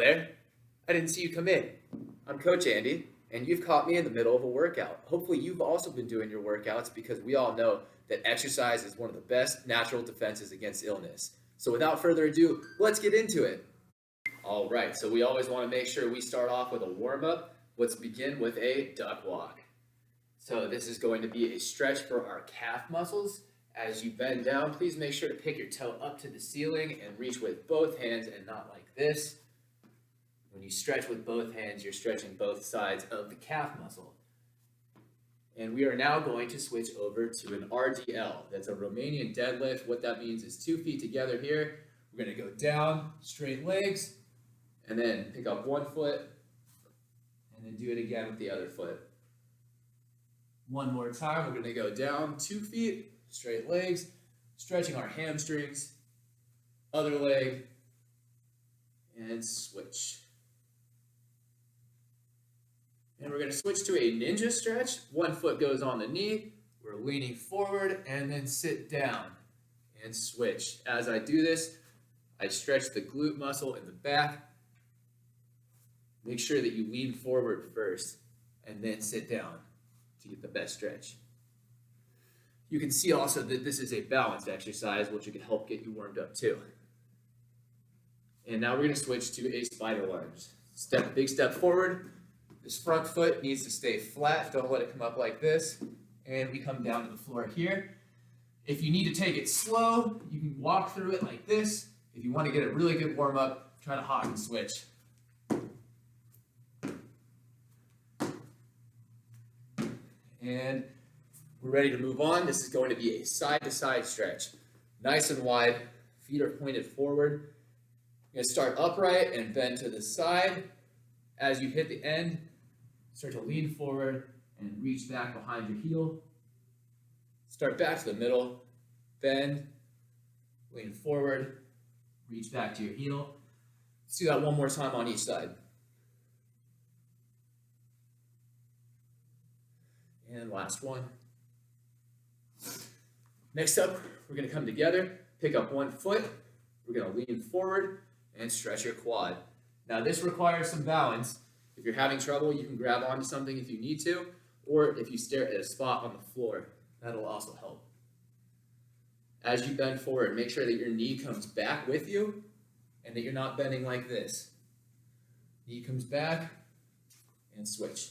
there. I didn't see you come in. I'm Coach Andy, and you've caught me in the middle of a workout. Hopefully you've also been doing your workouts because we all know that exercise is one of the best natural defenses against illness. So without further ado, let's get into it. All right, so we always want to make sure we start off with a warm-up. Let's begin with a duck walk. So this is going to be a stretch for our calf muscles. As you bend down, please make sure to pick your toe up to the ceiling and reach with both hands and not like this. When you stretch with both hands, you're stretching both sides of the calf muscle. And we are now going to switch over to an RDL. That's a Romanian deadlift. What that means is 2 feet together here. We're going to go down, straight legs, and then pick up one foot, and then do it again with the other foot. One more time, we're going to go down 2 feet, straight legs, stretching our hamstrings, other leg, and switch. And we're going to switch to a ninja stretch. One foot goes on the knee, we're leaning forward, and then sit down and switch. As I do this, I stretch the glute muscle in the back. Make sure that you lean forward first, and then sit down to get the best stretch. You can see also that this is a balanced exercise, which can help get you warmed up too. And now we're going to switch to a spider lunge. Big step forward. This front foot needs to stay flat. Don't let it come up like this. And we come down to the floor here. If you need to take it slow, you can walk through it like this. If you want to get a really good warm up, try to hawk and switch. And we're ready to move on. This is going to be a side-to-side stretch. Nice and wide, feet are pointed forward. You're going to start upright and bend to the side. As you hit the end, start to lean forward and reach back behind your heel. Start back to the middle, bend, lean forward, reach back to your heel. Let's do that one more time on each side. And last one. Next up, we're going to come together, pick up one foot, we're going to lean forward and stretch your quad. Now this requires some balance. If you're having trouble, you can grab onto something if you need to, or if you stare at a spot on the floor, that'll also help. As you bend forward, make sure that your knee comes back with you and that you're not bending like this. Knee comes back and switch.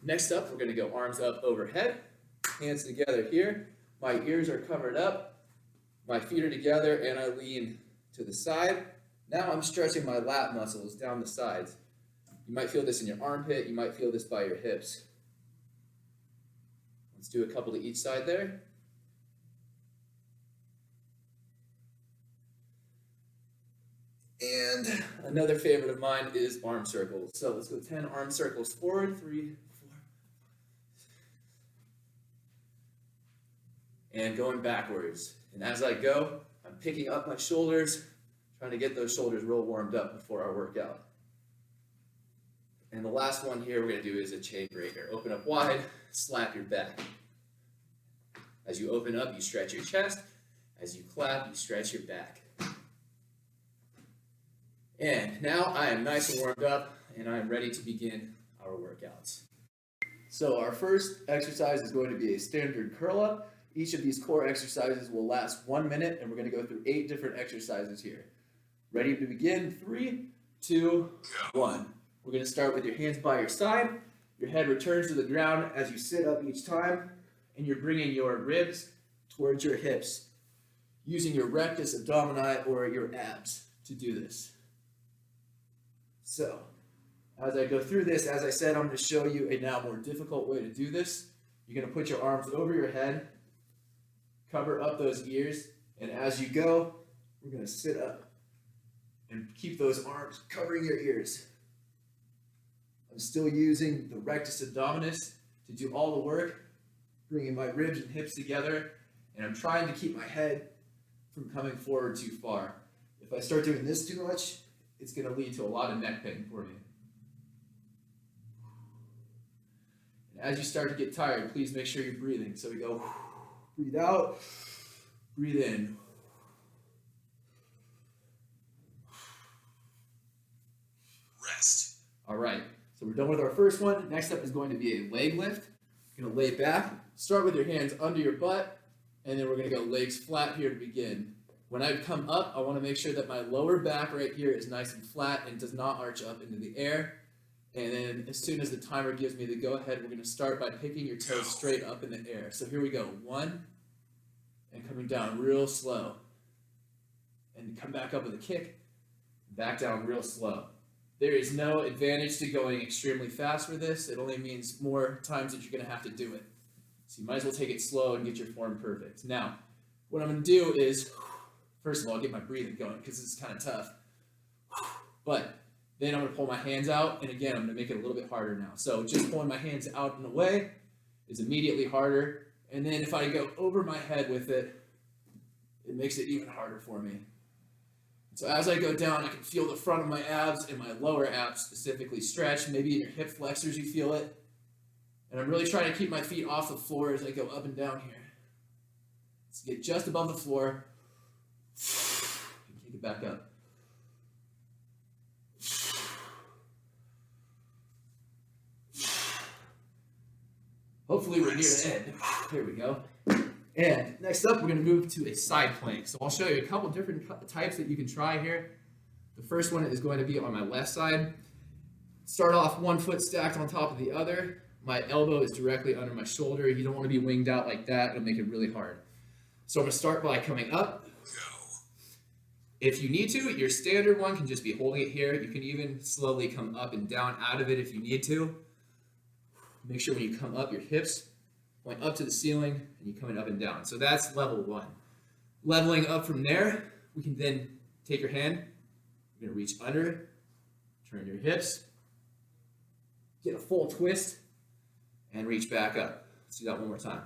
Next up, we're going to go arms up overhead, hands together here. My ears are covered up, my feet are together, and I lean to the side. Now I'm stretching my lat muscles down the sides. You might feel this in your armpit, you might feel this by your hips. Let's do a couple to each side there. And another favorite of mine is arm circles. So let's go 10 arm circles forward, 3, 4. And going backwards. And as I go, I'm picking up my shoulders, trying to get those shoulders real warmed up before our workout. And the last one here we're going to do is a chain breaker. Open up wide, slap your back. As you open up, you stretch your chest. As you clap, you stretch your back. And now I am nice and warmed up, and I am ready to begin our workouts. So our first exercise is going to be a standard curl up. Each of these core exercises will last 1 minute, and we're going to go through 8 different exercises here. Ready to begin? 3, 2, 1. We're going to start with your hands by your side. Your head returns to the ground as you sit up each time, and you're bringing your ribs towards your hips, using your rectus abdomini or your abs to do this. So, as I go through this, as I said, I'm going to show you a now more difficult way to do this. You're going to put your arms over your head, cover up those ears, and as you go, we're going to sit up and keep those arms covering your ears. I'm still using the rectus abdominis to do all the work, bringing my ribs and hips together, and I'm trying to keep my head from coming forward too far. If I start doing this too much, it's going to lead to a lot of neck pain for me. And as you start to get tired, please make sure you're breathing. So we go, breathe out, breathe in. All right, so we're done with our first one. Next up is going to be a leg lift. You're gonna lay back, start with your hands under your butt, and then we're gonna go legs flat here to begin. When I come up, I wanna make sure that my lower back right here is nice and flat and does not arch up into the air. And then as soon as the timer gives me the go ahead, we're gonna start by picking your toes straight up in the air. So here we go, 1, and coming down real slow. And come back up with a kick, back down real slow. There is no advantage to going extremely fast for this. It only means more times that you're gonna have to do it. So you might as well take it slow and get your form perfect. Now, what I'm gonna do is, first of all, get my breathing going because this is kind of tough. But then I'm gonna pull my hands out, and again, I'm gonna make it a little bit harder now. So just pulling my hands out and away is immediately harder. And then if I go over my head with it, it makes it even harder for me. So as I go down, I can feel the front of my abs and my lower abs specifically stretch. Maybe in your hip flexors you feel it. And I'm really trying to keep my feet off the floor as I go up and down here. Let's get just above the floor. And kick it back up. Hopefully we're near the end. Here we go. And next up, we're going to move to a side plank. So I'll show you a couple different types that you can try here. The first one is going to be on my left side. Start off one foot stacked on top of the other. My elbow is directly under my shoulder. You don't want to be winged out like that. It'll make it really hard. So I'm going to start by coming up. If you need to, your standard one can just be holding it here. You can even slowly come up and down out of it if you need to. Make sure when you come up, your hips point up to the ceiling, and you're coming up and down. So that's level 1. Leveling up from there, we can then take your hand, you're gonna reach under, turn your hips, get a full twist, and reach back up. Let's do that one more time.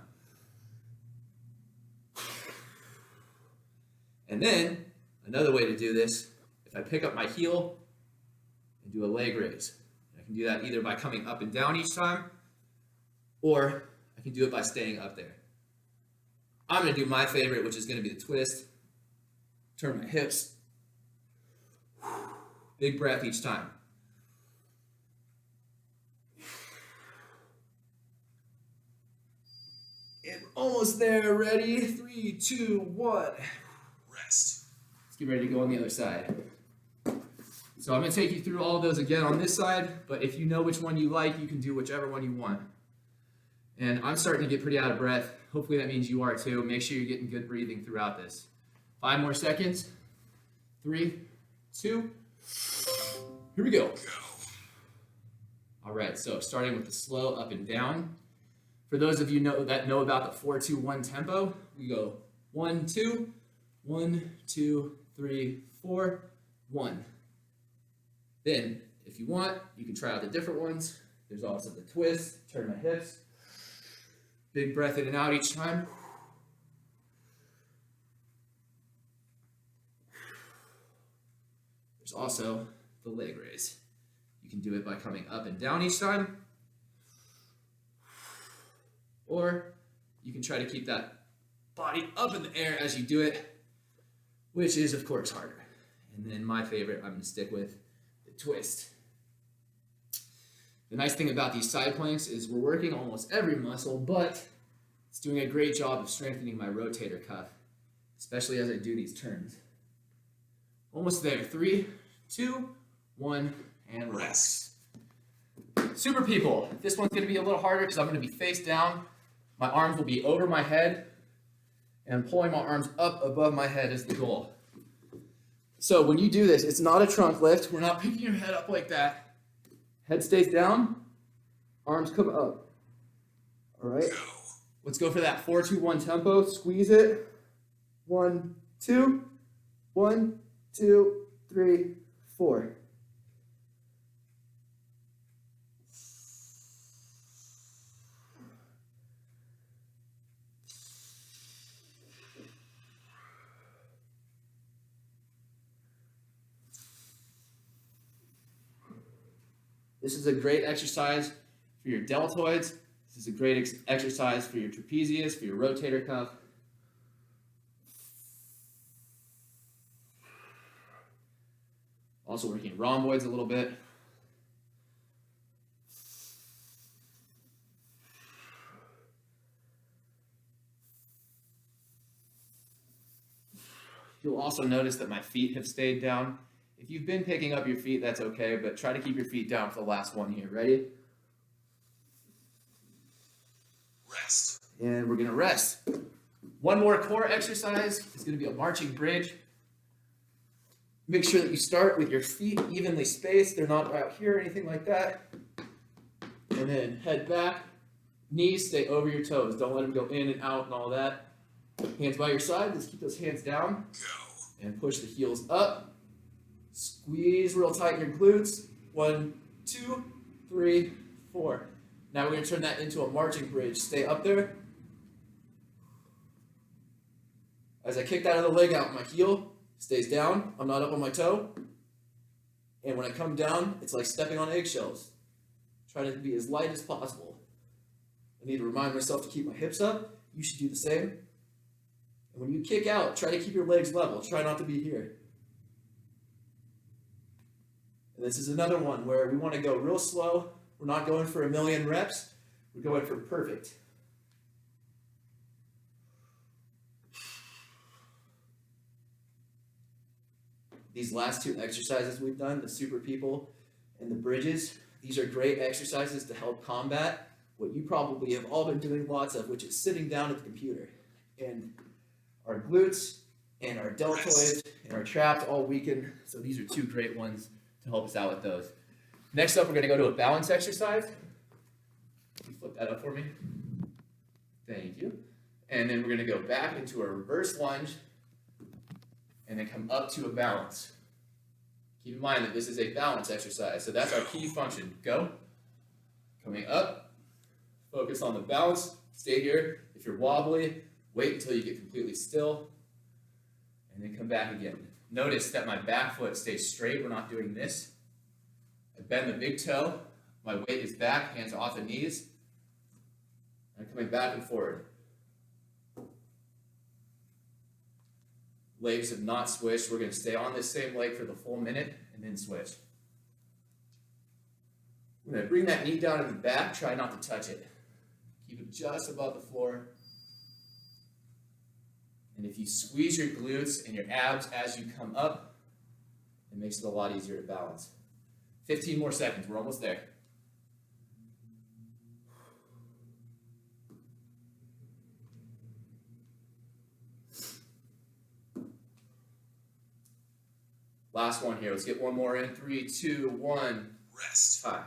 And then, another way to do this, if I pick up my heel and do a leg raise, I can do that either by coming up and down each time, or I can do it by staying up there. I'm going to do my favorite, which is going to be the twist. Turn my hips. Big breath each time. And almost there. Ready? 3, 2, 1. Rest. Let's get ready to go on the other side. So I'm going to take you through all of those again on this side, but if you know which one you like, you can do whichever one you want. And I'm starting to get pretty out of breath. Hopefully that means you are too. Make sure you're getting good breathing throughout this. 5 more seconds. 3, 2, here we go. All right, so starting with the slow up and down. For those of you that know about the 4-2-1 tempo, we go 1, 2, 1, 2, 3, 4, 1. Then, if you want, you can try out the different ones. There's also the twist, turn my hips. Big breath in and out each time. There's also the leg raise. You can do it by coming up and down each time. Or you can try to keep that body up in the air as you do it, which is, of course, harder. And then my favorite, I'm going to stick with the twist. The nice thing about these side planks is we're working almost every muscle, but it's doing a great job of strengthening my rotator cuff, especially as I do these turns. Almost there. 3, 2, 1, and rest. Super people, this one's going to be a little harder because I'm going to be face down. My arms will be over my head, and pulling my arms up above my head is the goal. So when you do this, it's not a trunk lift. We're not picking your head up like that. Head stays down, arms come up. All right, let's go for that 4-2-1 tempo. Squeeze it. 1, 2, 1, 2, 3, 4. This is a great exercise for your deltoids. This is a great exercise for your trapezius, for your rotator cuff. Also working rhomboids a little bit. You'll also notice that my feet have stayed down. If you've been picking up your feet, that's okay, but try to keep your feet down for the last one here. Ready? Rest. And we're gonna rest. One more core exercise is gonna be a marching bridge. Make sure that you start with your feet evenly spaced. They're not out here or anything like that. And then head back, knees stay over your toes. Don't let them go in and out and all that. Hands by your side, just keep those hands down. And push the heels up. Squeeze real tight in your glutes. 1, 2, 3, 4. Now we're going to turn that into a marching bridge. Stay up there. As I kick that other leg out, my heel stays down. I'm not up on my toe. And when I come down, it's like stepping on eggshells. Try to be as light as possible. I need to remind myself to keep my hips up. You should do the same. And when you kick out, try to keep your legs level. Try not to be here. And this is another one where we want to go real slow. We're not going for 1,000,000 reps. We're going for perfect. These last two exercises we've done, the super people and the bridges, these are great exercises to help combat what you probably have all been doing lots of, which is sitting down at the computer. And our glutes and our deltoids and our traps all weaken. So these are two great ones to help us out with those. Next up, we're going to go to a balance exercise. Can you flip that up for me? Thank you. And then we're going to go back into a reverse lunge and then come up to a balance. Keep in mind that this is a balance exercise, so that's our key function. Go. Coming up. Focus on the balance. Stay here. If you're wobbly, wait until you get completely still, and then come back again. Notice that my back foot stays straight. We're not doing this. I bend the big toe. My weight is back, hands off the knees. I'm coming back and forward. Legs have not switched. We're going to stay on this same leg for the full minute and then switch. We're going to bring that knee down to the back. Try not to touch it. Keep it just above the floor. And if you squeeze your glutes and your abs as you come up, it makes it a lot easier to balance. 15 more seconds. We're almost there. Last one here. Let's get one more in. 3, 2, 1. Rest. Time.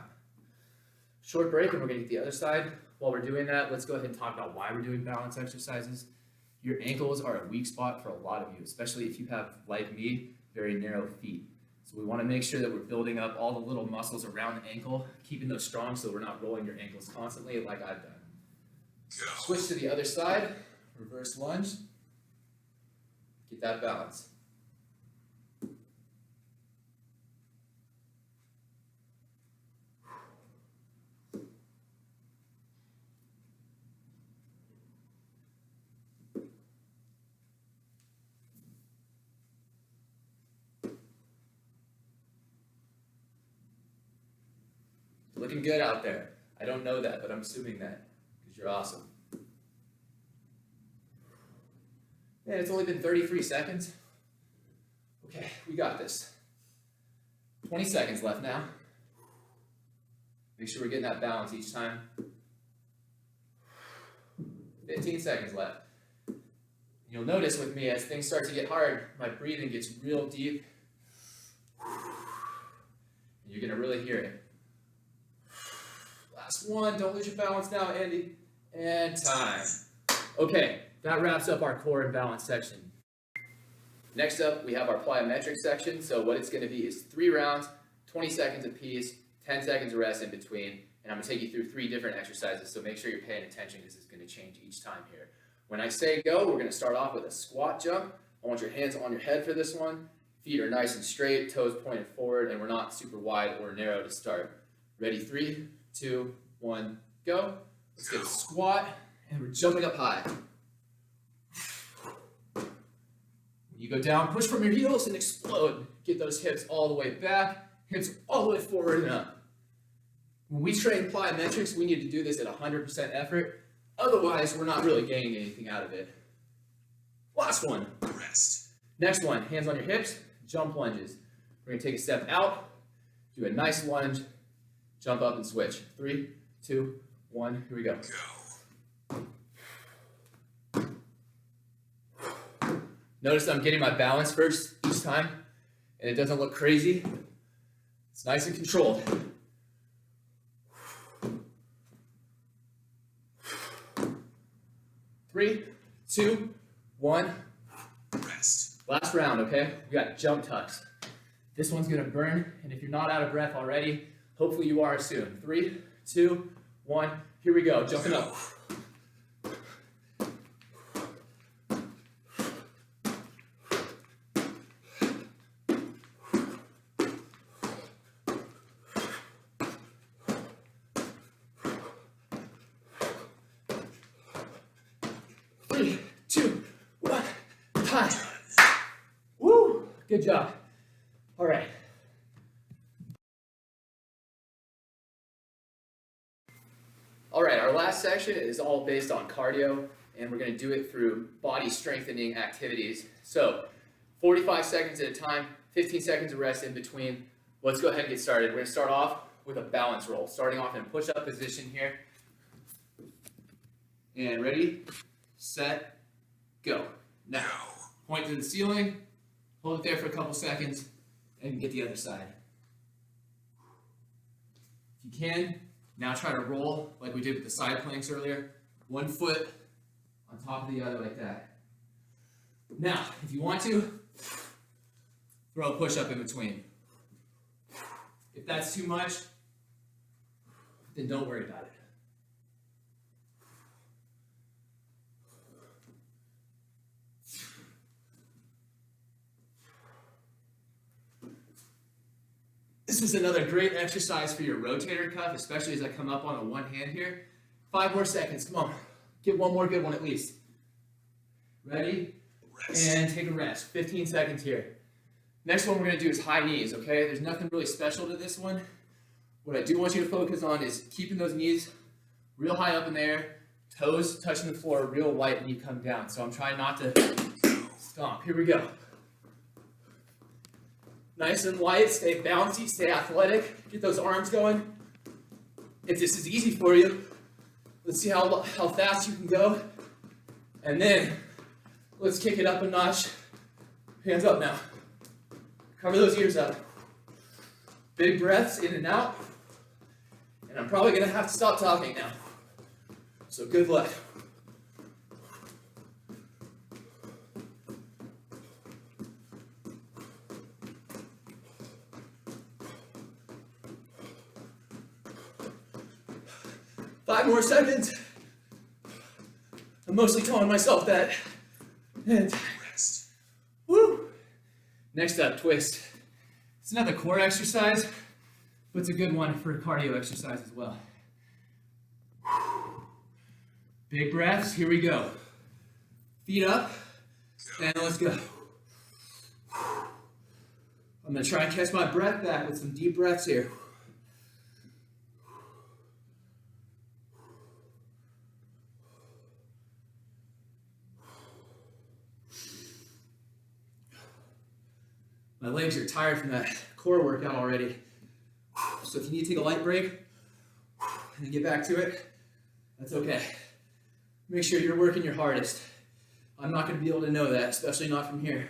Short break, and we're going to get the other side. While we're doing that, let's go ahead and talk about why we're doing balance exercises. Your ankles are a weak spot for a lot of you, especially if you have, like me, very narrow feet. So we want to make sure that we're building up all the little muscles around the ankle, keeping those strong so we're not rolling your ankles constantly like I've done. Switch to the other side, reverse lunge. Get that balance. Looking good out there. I don't know that, but I'm assuming that because you're awesome. Man, it's only been 33 seconds. Okay, we got this. 20 seconds left now. Make sure we're getting that balance each time. 15 seconds left. You'll notice with me as things start to get hard, my breathing gets real deep. And you're going to really hear it. Last one, don't lose your balance now, Andy. And time. Okay, that wraps up our core and balance section. Next up, we have our plyometric section. So what it's going to be is 3 rounds, 20 seconds apiece, 10 seconds of rest in between. And I'm going to take you through 3 different exercises, so make sure you're paying attention because it's going to change each time here. When I say go, we're going to start off with a squat jump. I want your hands on your head for this one. Feet are nice and straight, toes pointed forward, and we're not super wide or narrow to start. Ready? 3, 2, 1, go. Let's get a squat, and we're jumping up high. When you go down, push from your heels and explode. Get those hips all the way back, hips all the way forward and up. When we train plyometrics, we need to do this at 100% effort. Otherwise, we're not really gaining anything out of it. Last one. Rest. Next one, hands on your hips, jump lunges. We're gonna take a step out, do a nice lunge, jump up and switch. 3, 2, 1, here we go. Notice I'm getting my balance first each time, and it doesn't look crazy. It's nice and controlled. Three, two, one. Rest. Last round, okay? We got jump tucks. This one's gonna burn, and if you're not out of breath already, hopefully you are soon. 3, 2, 1, here we go, jumping up. Three, two, one, time. Woo! Good job. All right. All right, our last section is all based on cardio, and we're going to do it through body strengthening activities. So 45 seconds at a time, 15 seconds of rest in between. Let's go ahead and get started. We're going to start off with a balance roll, starting off in push-up position here. And ready, set, go. Now, point to the ceiling, hold it there for a couple seconds, and get the other side. If you can, now try to roll like we did with the side planks earlier. One foot on top of the other like that. Now, if you want to, throw a push-up in between. If that's too much, then don't worry about it. This is another great exercise for your rotator cuff, especially as I come up on the one hand here. 5 more seconds, come on. Get one more good one at least. Ready? Rest. And take a rest. 15 seconds here. Next one we're gonna do is high knees, okay? There's nothing really special to this one. What I do want you to focus on is keeping those knees real high up in the air, toes touching the floor real light when you come down. So I'm trying not to stomp. Here we go. Nice and light, stay bouncy, stay athletic, get those arms going. If this is easy for you, let's see how fast you can go. And then, let's kick it up a notch. Hands up now. Cover those ears up. Big breaths in and out. And I'm probably gonna have to stop talking now. So good luck. Five more seconds. I'm mostly telling myself that. And rest. Woo! Next up, twist. It's another core exercise, but it's a good one for a cardio exercise as well. Big breaths, here we go. Feet up, and let's go. I'm gonna try and catch my breath back with some deep breaths here. My legs are tired from that core workout already. So if you need to take a light break and then get back to it, that's okay. Make sure you're working your hardest. I'm not going to be able to know that, especially not from here.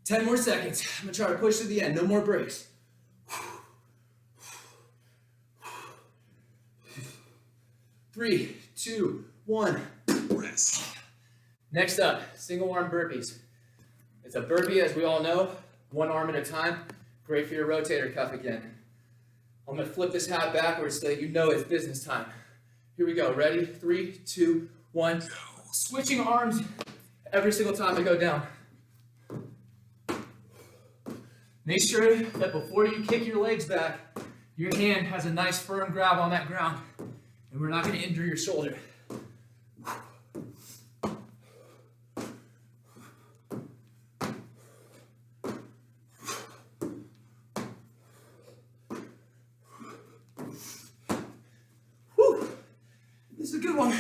10 more seconds. I'm going to try to push to the end. No more breaks. 3, 2, 1. Rest. Next up, single arm burpees. It's a burpee, as we all know, one arm at a time. Great for your rotator cuff again. I'm gonna flip this hat backwards so that you know it's business time. Here we go, ready? 3, 2, 1. Switching arms every single time I go down. Make sure that before you kick your legs back, your hand has a nice firm grab on that ground, and we're not gonna injure your shoulder. This is a good one.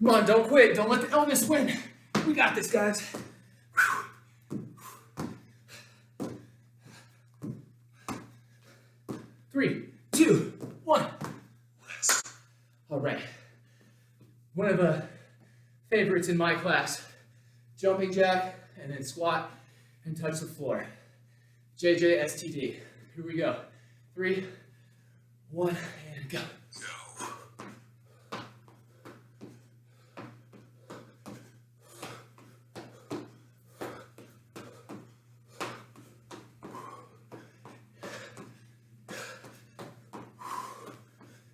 Come on, don't quit. Don't let the illness win. We got this, guys. 3, 2, 1. Rest. All right. One of the favorites in my class, jumping jack and then squat and touch the floor. JJSTD. Here we go. 3, 1, and go.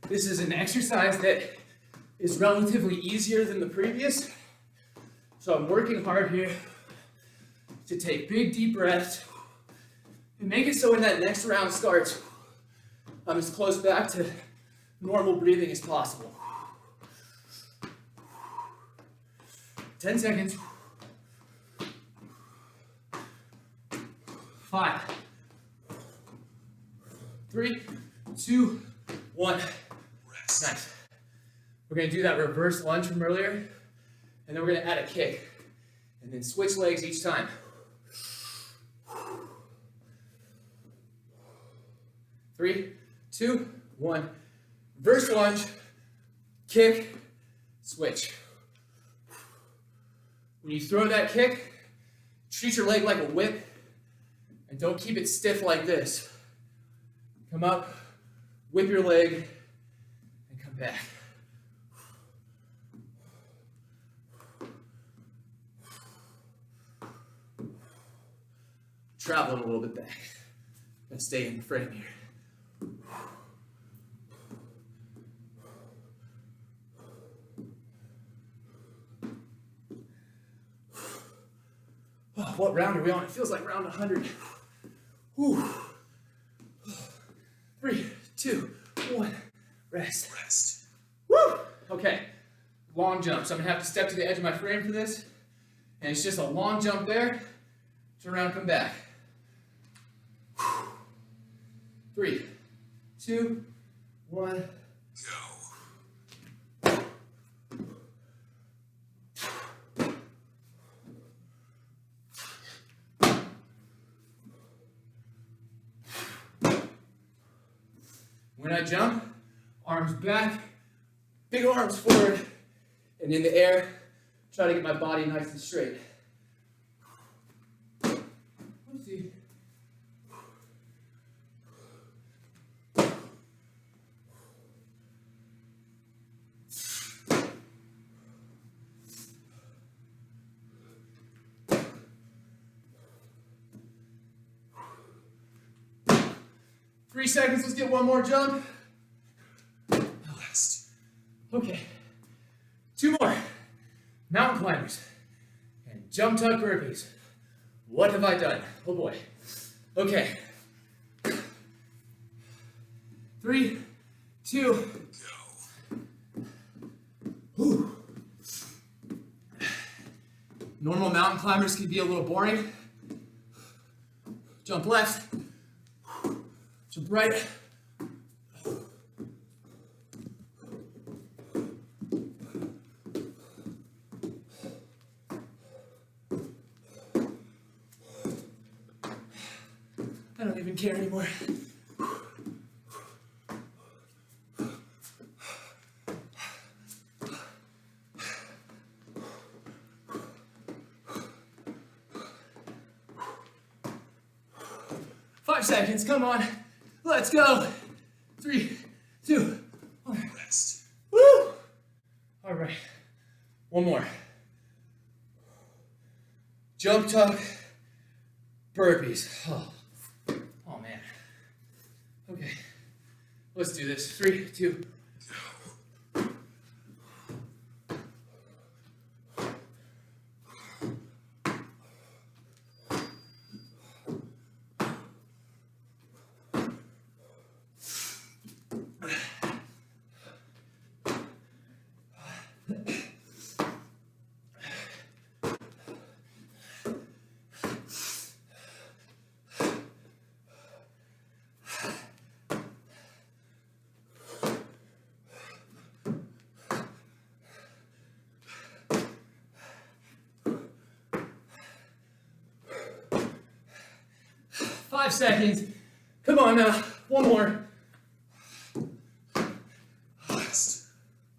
This is an exercise that is relatively easier than the previous. So I'm working hard here to take big deep breaths and make it so when that next round starts, I'm as close back to normal breathing as possible. 10 seconds. 5, 3, 2, 1. Rest. Nice. We're going to do that reverse lunge from earlier, and then we're going to add a kick, and then switch legs each time. 3, 2, 1. Reverse lunge, kick, switch. When you throw that kick, treat your leg like a whip, and don't keep it stiff like this. Come up, whip your leg, and come back. Traveling a little bit back. Gotta stay in the frame here. Oh, what round are we on? It feels like round 100. Whew. 3, 2, 1. Rest. Rest. Woo! Okay. Long jump. So I'm gonna have to step to the edge of my frame for this. And it's just a long jump there. Turn around, come back. 3, 2, 1. Go. When I jump, arms back, big arms forward, and in the air, try to get my body nice and straight. Let's see. Three seconds, let's get one more jump. Last. Okay. 2 more. Mountain climbers and jump tuck burpees. What have I done? Oh boy. Okay. 3, 2, go. Whew. Normal mountain climbers can be a little boring. Jump left. Jump right. I don't even care anymore. Five seconds, come on. Let's go. 3, 2, 1. Rest. Woo! All right. One more. Jump tuck burpees. Oh man. Okay. Let's do this. 3, 2. 5 seconds. Come on now, one more.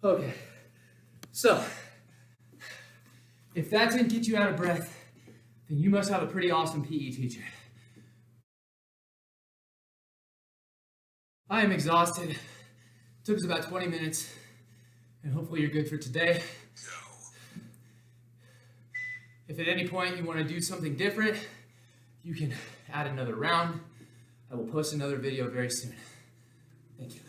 Okay, so if that didn't get you out of breath, then you must have a pretty awesome PE teacher. I am exhausted. It took us about 20 minutes, and hopefully you're good for today. If at any point you want to do something different, you can add another round. I will post another video very soon. Thank you.